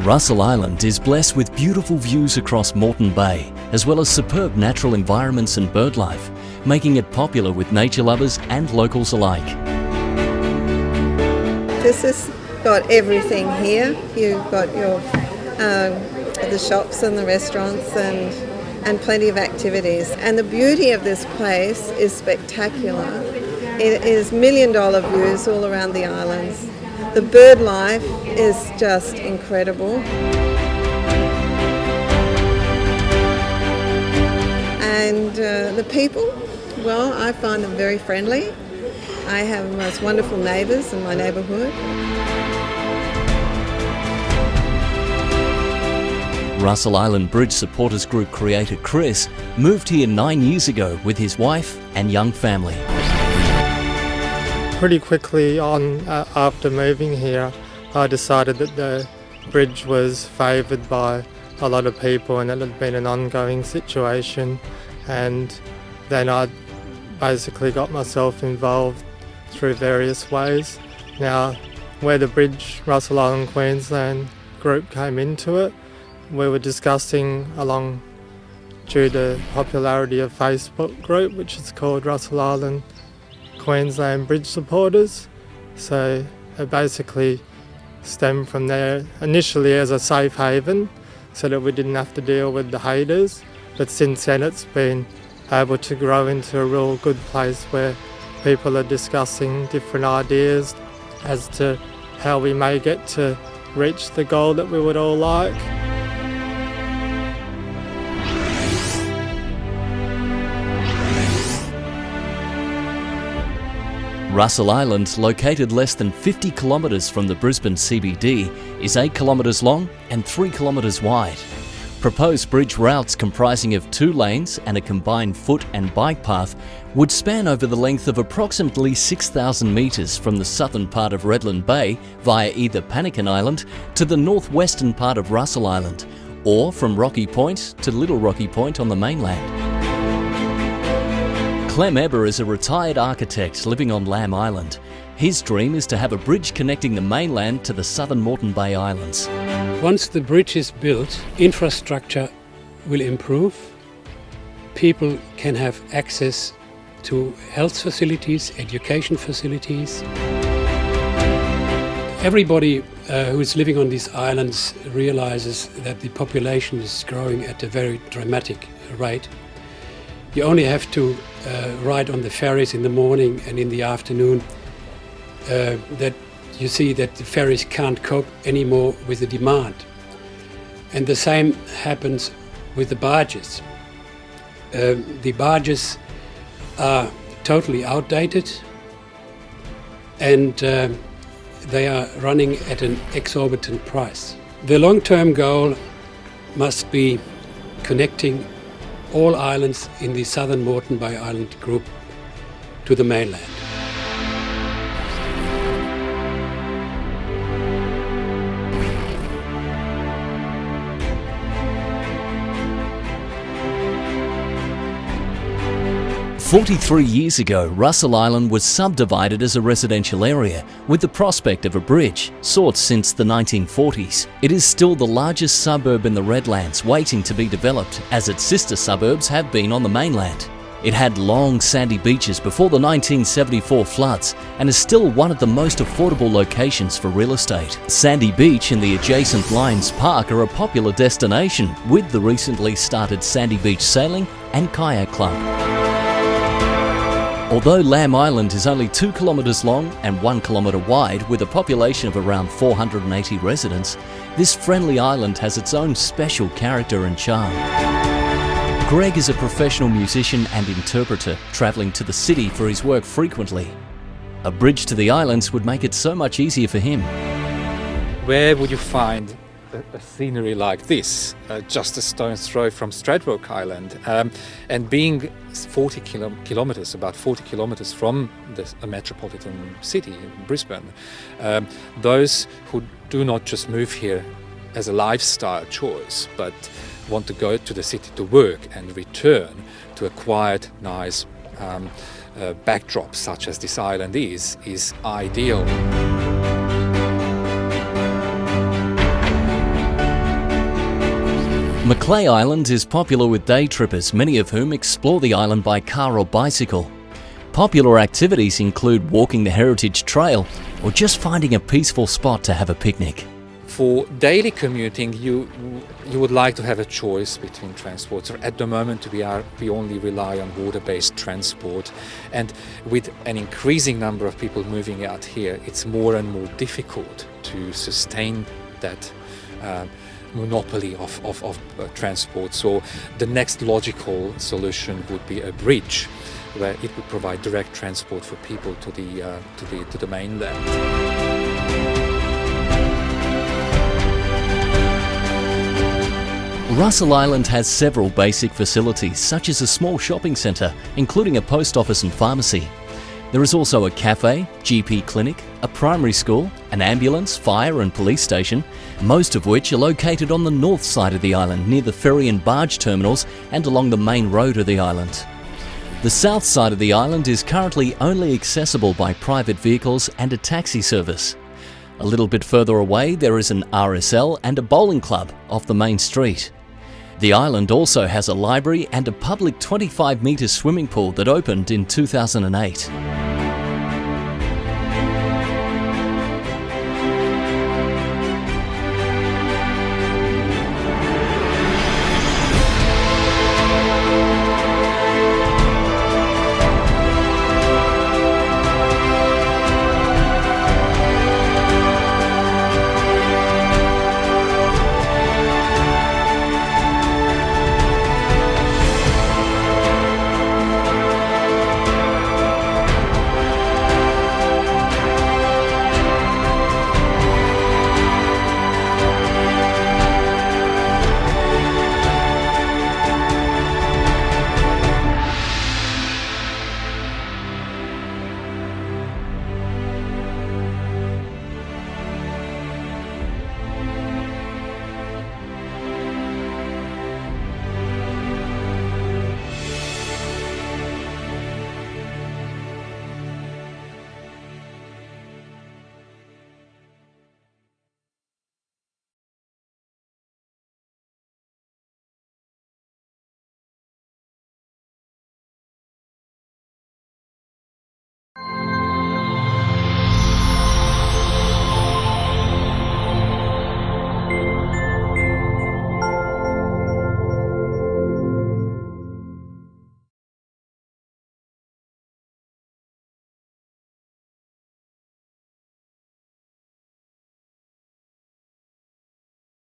Russell Island is blessed with beautiful views across Moreton Bay, as well as superb natural environments and bird life, making it popular with nature lovers and locals alike. This has got everything here. You've got your the shops and the restaurants and plenty of activities. And the beauty of this place is spectacular. It is million-dollar views all around the islands. The bird life is just incredible. And the people, well, I find them very friendly. I have the most wonderful neighbours in my neighbourhood. Russell Island Bridge Supporters Group creator Chris moved here 9 years ago with his wife and young family. Pretty quickly on after moving here, I decided that the bridge was favoured by a lot of people and it had been an ongoing situation, and then I basically got myself involved through various ways. Now, where the Bridge Russell Island Queensland group came into it, we were discussing along due to the popularity of Facebook group, which is called Russell Island Queensland Bridge Supporters. So it basically stemmed from there, initially as a safe haven so that we didn't have to deal with the haters, but since then it's been able to grow into a real good place where people are discussing different ideas as to how we may get to reach the goal that we would all like. Russell Island, located less than 50 kilometres from the Brisbane CBD, is 8 kilometres long and 3 kilometres wide. Proposed bridge routes comprising of 2 lanes and a combined foot and bike path would span over the length of approximately 6,000 metres from the southern part of Redland Bay via either Panican Island to the northwestern part of Russell Island, or from Rocky Point to Little Rocky Point on the mainland. Clem Eber is a retired architect living on Lamb Island. His dream is to have a bridge connecting the mainland to the southern Moreton Bay Islands. Once the bridge is built, infrastructure will improve. People can have access to health facilities, education facilities. Everybody who is living on these islands realizes that the population is growing at a very dramatic rate. You only have to ride on the ferries in the morning and in the afternoon that you see that the ferries can't cope anymore with the demand. And the same happens with the barges. The barges are totally outdated and they are running at an exorbitant price. The long-term goal must be connecting all islands in the southern Moreton Bay Island group to the mainland. "43 years ago, Russell Island was subdivided as a residential area with the prospect of a bridge, sought since the 1940s. It is still the largest suburb in the Redlands, waiting to be developed, as its sister suburbs have been on the mainland. It had long sandy beaches before the 1974 floods and is still one of the most affordable locations for real estate. Sandy Beach and the adjacent Lions Park are a popular destination with the recently started Sandy Beach Sailing and Kayak Club. Although Lamb Island is only 2 kilometres long and 1 kilometre wide with a population of around 480 residents, this friendly island has its own special character and charm. Greg is a professional musician and interpreter, travelling to the city for his work frequently. A bridge to the islands would make it so much easier for him. Where would you find a scenery like this, just a stone's throw from Stradbroke Island, and being 40 kilometres, about 40 kilometres from a metropolitan city, Brisbane, those who do not just move here as a lifestyle choice, but want to go to the city to work and return to a quiet, nice backdrop such as this island is ideal. Macleay Island is popular with day trippers, many of whom explore the island by car or bicycle. Popular activities include walking the Heritage Trail or just finding a peaceful spot to have a picnic. For daily commuting, you would like to have a choice between transports. At the moment, we only rely on water-based transport, and with an increasing number of people moving out here, it's more and more difficult to sustain that monopoly of transport. So the next logical solution would be a bridge, where it would provide direct transport for people to the mainland. Russell Island has several basic facilities, such as a small shopping centre, including a post office and pharmacy. There is also a cafe, GP clinic, a primary school, an ambulance, fire and police station, most of which are located on the north side of the island, near the ferry and barge terminals and along the main road of the island. The south side of the island is currently only accessible by private vehicles and a taxi service. A little bit further away there is an RSL and a bowling club off the main street. The island also has a library and a public 25-metre swimming pool that opened in 2008.